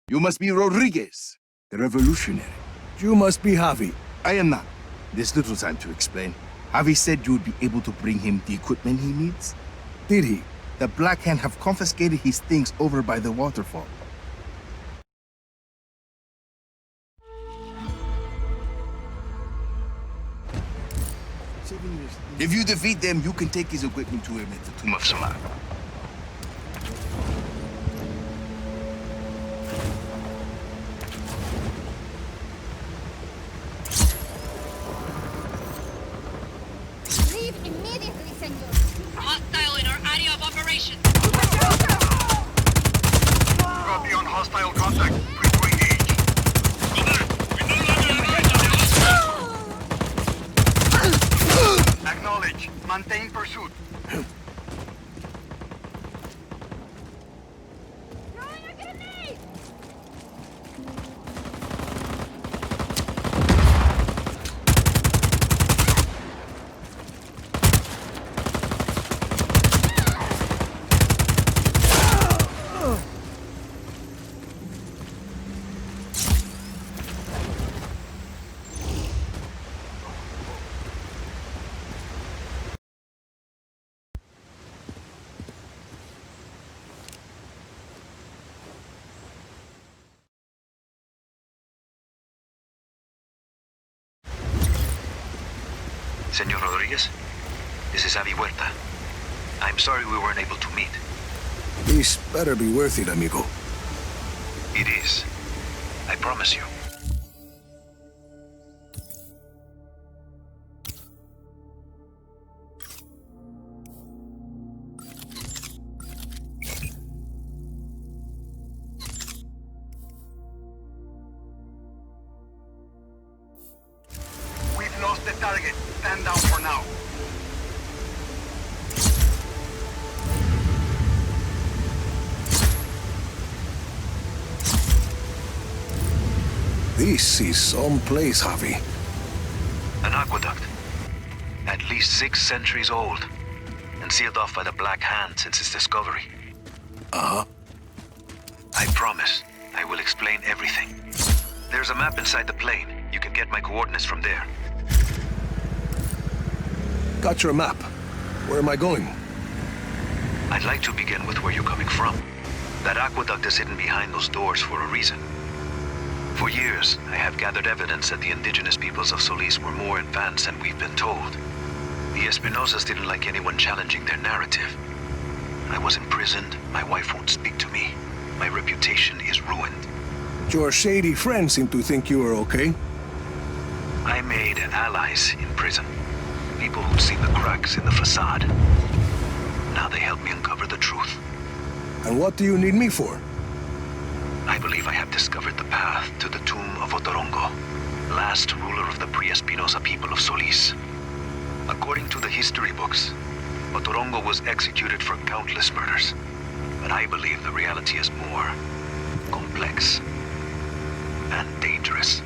You must be Rodriguez, the revolutionary. You must be Javi. I am not. There's little time to explain. Javi said you would be able to bring him the equipment he needs. Did he? The Black Hand have confiscated his things over by the waterfall. If you defeat them, you can take his equipment to him at the Tomb of Samar. Leave immediately, senor. Hostile in our area of operation. Copy on hostile contact. Quick engage. Acknowledge. Maintain pursuit. Throwing a grenade! Senor Rodriguez, this is Javi Huerta. I'm sorry we weren't able to meet. This better be worth it, amigo. It is. I promise you. We've lost the target. Stand down for now. This is some place, Javi. An aqueduct. At least 6 centuries old. And sealed off by the Black Hand since its discovery. Uh-huh. I promise. I will explain everything. There's a map inside the plane. You can get my coordinates from there. Got your map. Where am I going? I'd like to begin with where you're coming from. That aqueduct is hidden behind those doors for a reason. For years, I have gathered evidence that the indigenous peoples of Solis were more advanced than we've been told. The Espinosas didn't like anyone challenging their narrative. I was imprisoned, my wife won't speak to me, my reputation is ruined. Your shady friends seem to think you are okay. I made allies in prison. People who'd seen the cracks in the facade. Now they help me uncover the truth. And what do you need me for? I believe I have discovered the path to the tomb of Otorongo, last ruler of the pre-Espinosa people of Solis. According to the history books, Otorongo was executed for countless murders. But I believe the reality is more complex and dangerous.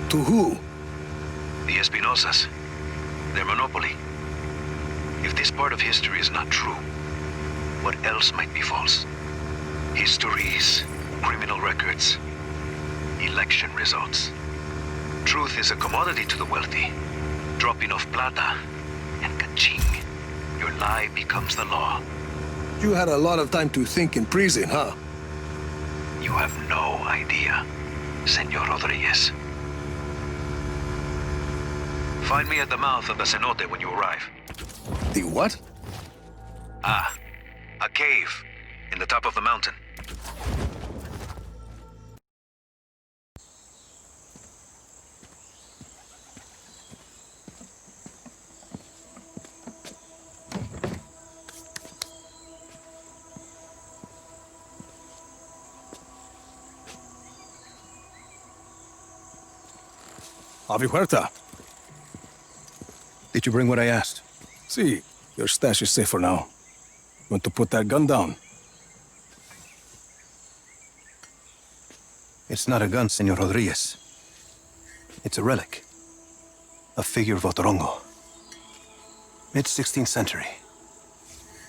To who? The Espinosas. Their monopoly. If this part of history is not true, what else might be false? Histories, criminal records, election results. Truth is a commodity to the wealthy. Drop enough plata, and ka-ching, your lie becomes the law. You had a lot of time to think in prison, huh? You have no idea, Senor Rodriguez. Find me at the mouth of the cenote when you arrive. The what? Ah, a cave in the top of the mountain. Javi Huerta. Did you bring what I asked? See, your stash is safe for now. Want to put that gun down? It's not a gun, Senor Rodriguez. It's a relic. A figure of Otorongo. Mid-16th century.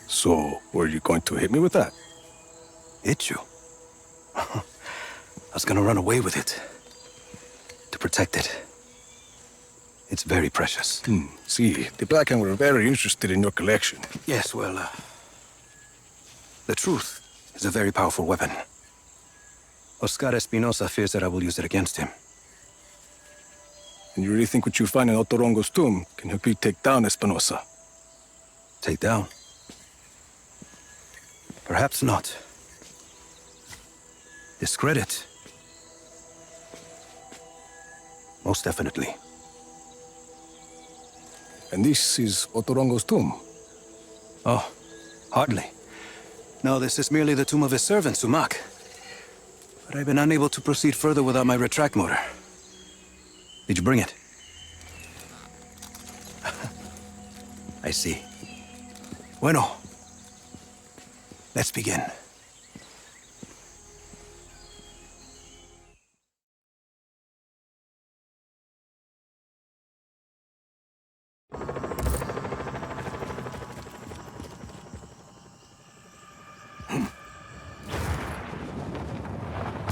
So, were you going to hit me with that? Hit you? was gonna run away with it. To protect it. It's very precious. See, the Blackhand were very interested in your collection. Yes, well, the truth is a very powerful weapon. Oscar Espinosa fears that I will use it against him. And you really think what you find in Otorongo's tomb can help you take down Espinosa? Take down? Perhaps not. Discredit? Most definitely. And this is Otorongo's tomb? Oh, hardly. No, this is merely the tomb of his servant, Sumak. But I've been unable to proceed further without my retract motor. Did you bring it? I see. Bueno. Let's begin.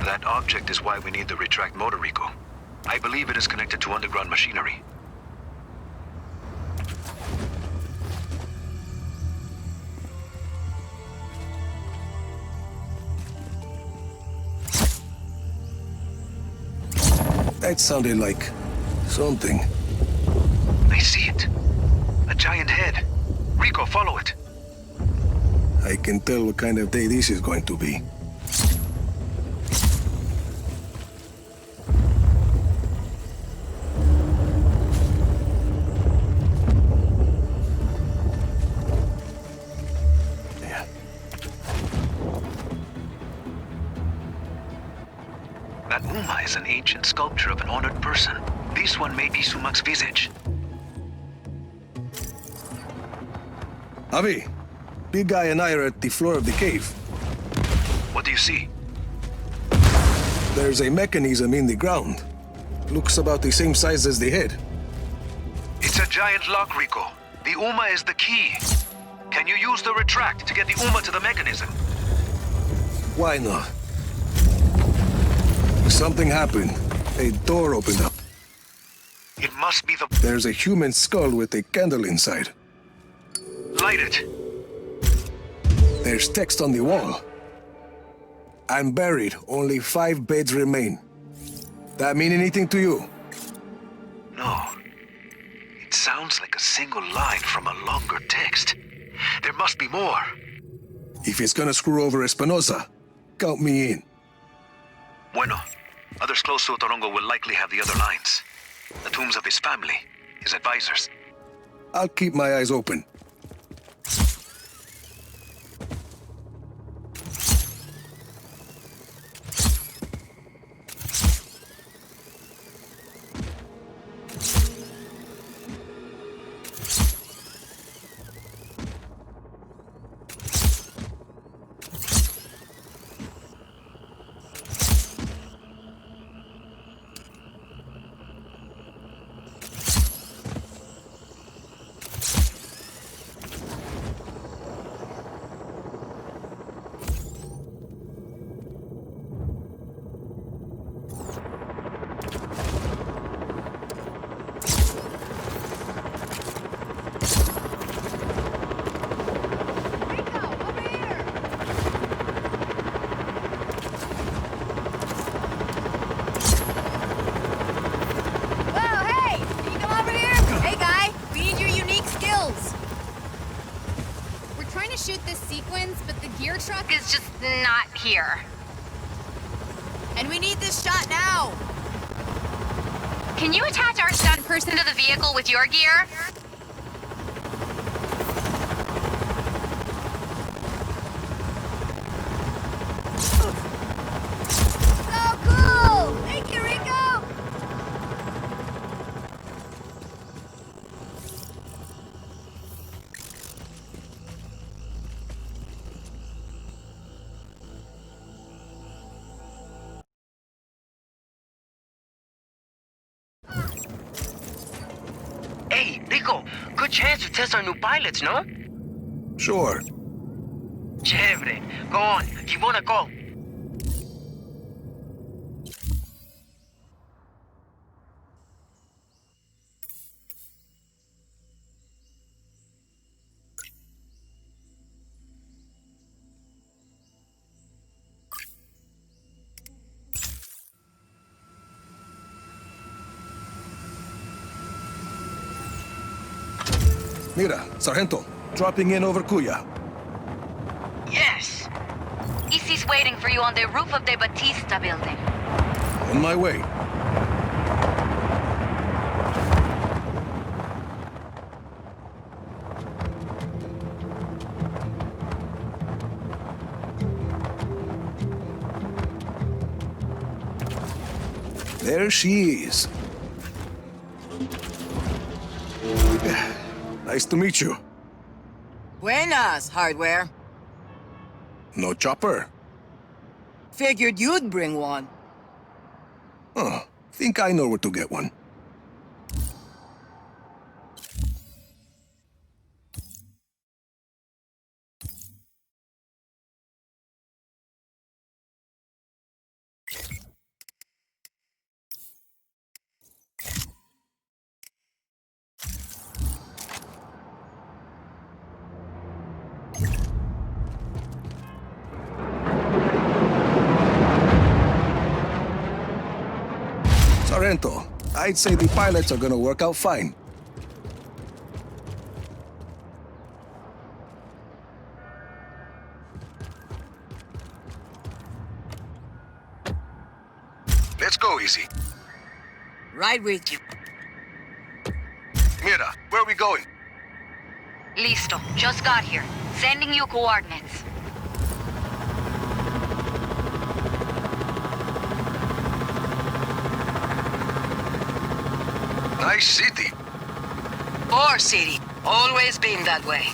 That object is why we need the retract motor, Rico. I believe it is connected to underground machinery. That sounded like something. I see it. A giant head. Rico, follow it. I can tell what kind of day this is going to be. Yeah. That Uma is an ancient sculpture of an honored person. This one may be Sumak's visage. Avi, Big Guy and I are at the floor of the cave. What do you see? There's a mechanism in the ground. Looks about the same size as the head. It's a giant lock, Rico. The Uma is the key. Can you use the retract to get the Uma to the mechanism? Why not? Something happened. A door opened up. It must be the... There's a human skull with a candle inside. Light it. There's text on the wall. I'm buried. Only 5 beds remain. That mean anything to you? No. It sounds like a single line from a longer text. There must be more. If it's gonna screw over Espinosa, count me in. Bueno. Others close to Otorongo will likely have the other lines. The tombs of his family, his advisors. I'll keep my eyes open. shoot this sequence, but the gear truck Is just not here. And we need this shot now! Can you attach our stunt person to the vehicle with your gear? So cool! Thank you, Rico! Hey, Rico, good chance to test our new pilots, no? Sure. Chévere. Go on. You wanna go? Mira, Sargento, dropping in over Kuya. Yes. Easy's waiting for you on the roof of the Batista building. On my way. There she is. Nice to meet you. Buenas, Hardware. No chopper? Figured you'd bring one. Oh, think I know where to get one. Sargento, I'd say the pilots are gonna work out fine. Let's go, Easy. Right with you. Mira, where are we going? Listo. Just got here. Sending you coordinates. Nice city. Poor city. Always been that way.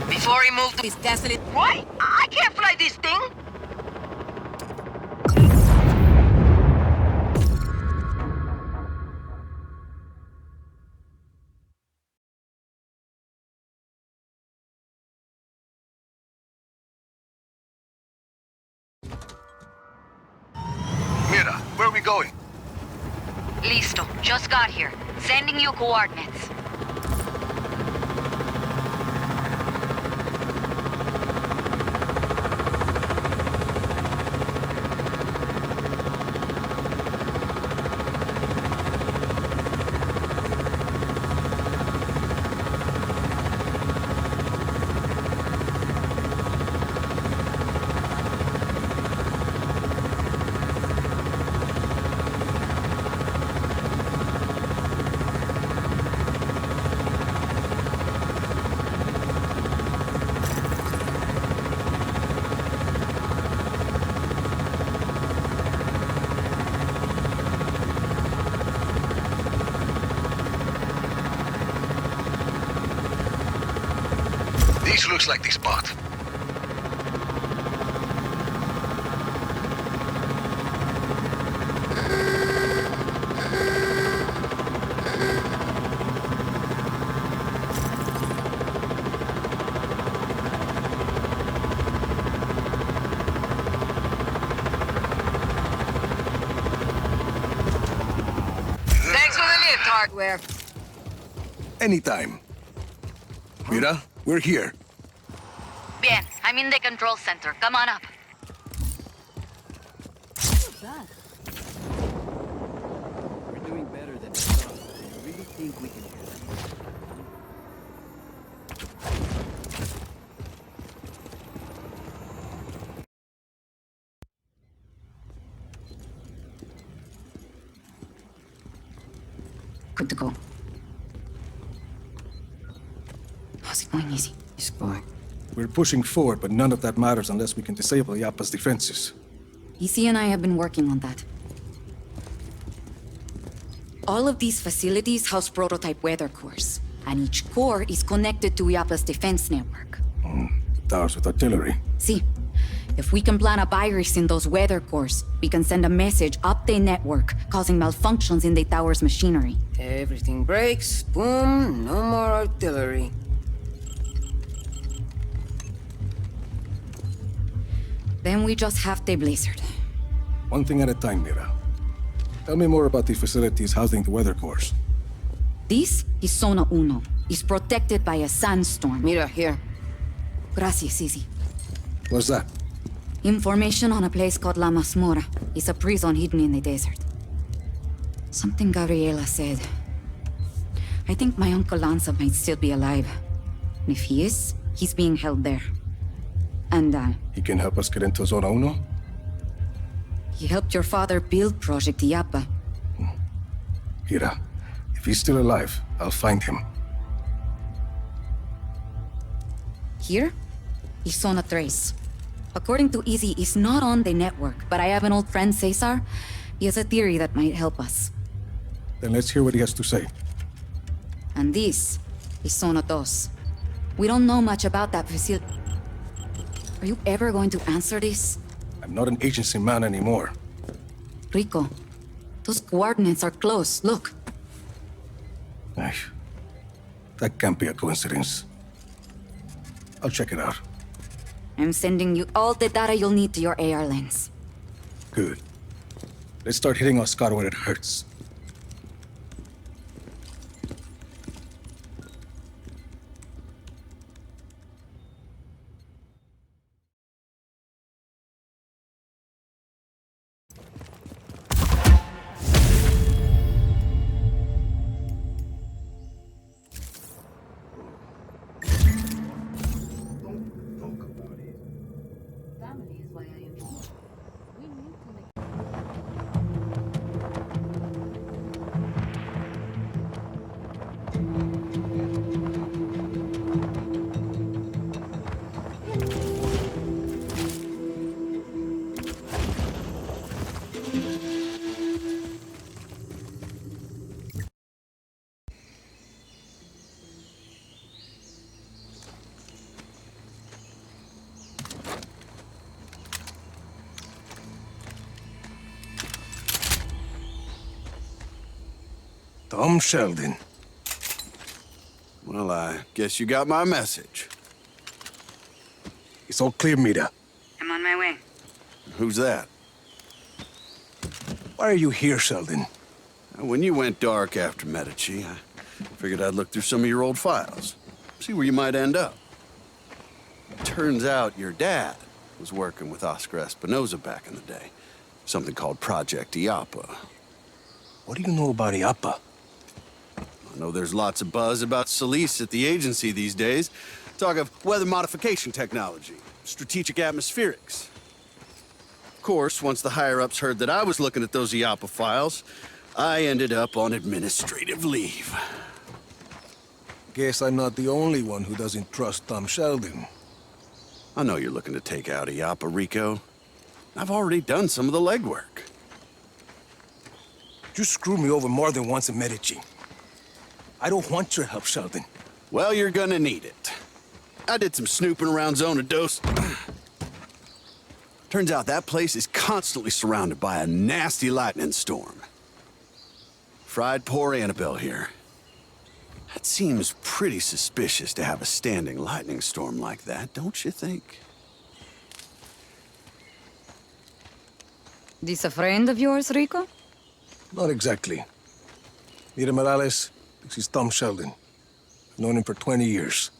Before he moved to his desolate... What? I can't fly this thing. Mira, where are we going? Listo. Just got here. Sending you coordinates. This looks like the spot. Thanks for the lift, Hardware. Anytime. Mira, we're here. Bien. I'm in the control center. Come on up. We're doing better than we thought. I really think we can do it. Good to go. How's it going, Easy? It's going. We're pushing forward, but none of that matters unless we can disable ILLAPA's defenses. Easy and I have been working on that. All of these facilities house prototype weather cores, and each core is connected to ILLAPA's defense network. The towers with artillery. See, if we can plant a virus in those weather cores, we can send a message up the network, causing malfunctions in the tower's machinery. Everything breaks, boom, no more artillery. Then we just have the blizzard. One thing at a time, Mira. Tell me more about the facilities housing the weather cores. This is Zona Uno. It's protected by a sandstorm. Mira, here. Gracias, Easy. What's that? Information on a place called La Masmorra. It's a prison hidden in the desert. Something Gabriela said. I think my Uncle Lanza might still be alive. And if he is, he's being held there. And, He can help us get into Zona Uno? he helped your father build Project ILLAPA. Ira, if he's still alive, I'll find him. Here is Zona Trace. According to Izzy, he's not on the network, but I have an old friend, Cesar. He has a theory that might help us. Then let's hear what he has to say. And this is Zona Dos. We don't know much about that facility. Are you ever going to answer this? I'm not an agency man anymore. Rico, those coordinates are close. Look. Ay, that can't be a coincidence. I'll check it out. I'm sending you all the data you'll need to your AR lens. Good. Let's start hitting Oscar where it hurts. Tom Sheldon. Well, I guess you got my message. It's all clear, Mira. I'm on my way. Who's that? Why are you here, Sheldon? When you went dark after Medici, I figured I'd look through some of your old files. See where you might end up. Turns out your dad was working with Oscar Espinosa back in the day. Something called Project ILLAPA. What do you know about ILLAPA? I know there's lots of buzz about Solis at the agency these days. Talk of weather modification technology, strategic atmospherics. Of course, once the higher-ups heard that I was looking at those ILLAPA files, I ended up on administrative leave. Guess I'm not the only one who doesn't trust Tom Sheldon. I know you're looking to take out ILLAPA, Rico. I've already done some of the legwork. You screwed me over more than once in Medici. I don't want your help, Sheldon. Well, you're gonna need it. I did some snooping around Zona Dos. Turns out that place is constantly surrounded by a nasty lightning storm. Fried poor Annabelle here. That seems pretty suspicious to have a standing lightning storm like that, don't you think? This a friend of yours, Rico? Not exactly. Mira Morales, this is Tom Sheldon. I've known him for 20 years.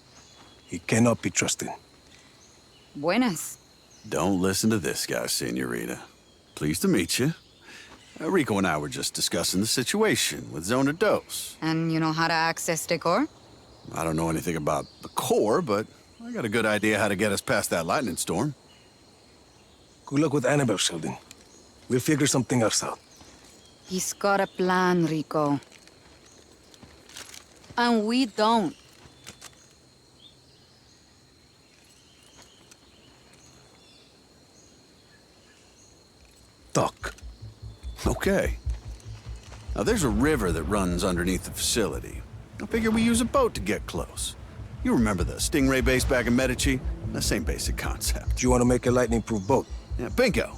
He cannot be trusted. Buenas. Don't listen to this guy, Senorita. Pleased to meet you. Rico and I were just discussing the situation with Zona Dos. And you know how to access the core? I don't know anything about the core, but I got a good idea how to get us past that lightning storm. Good luck with Annabelle, Sheldon. We'll figure something else out. He's got a plan, Rico. And we don't. Talk. Okay. Now, there's a river that runs underneath the facility. I figure we use a boat to get close. You remember the Stingray base back in Medici? The same basic concept. Do you want to make a lightning-proof boat? Yeah, bingo.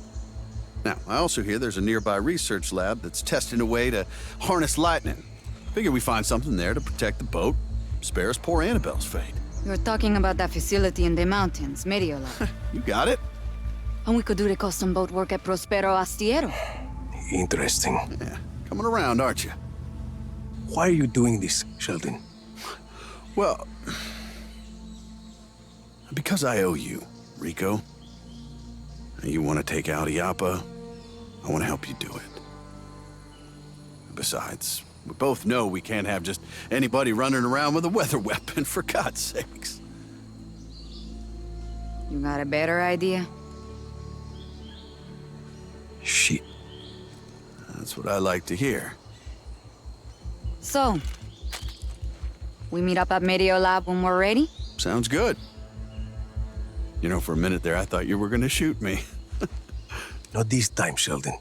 Now, I also hear there's a nearby research lab that's testing a way to harness lightning. Figure we find something there to protect the boat, spare us poor Annabelle's fate. You're talking about that facility in the mountains, Mediolab. You got it. And we could do the custom boat work at Prospero Astiero. Interesting. Yeah, coming around, aren't you? Why are you doing this, Sheldon? Well, because I owe you, Rico. You want to take out ILLAPA, I want to help you do it. Besides, We both know we can't have just anybody running around with a weather weapon, for God's sakes. You got a better idea? Shit. That's what I like to hear. So, we meet up at Medio Lab when we're ready? Sounds good. You know, for a minute there, I thought you were gonna shoot me. Not this time, Sheldon.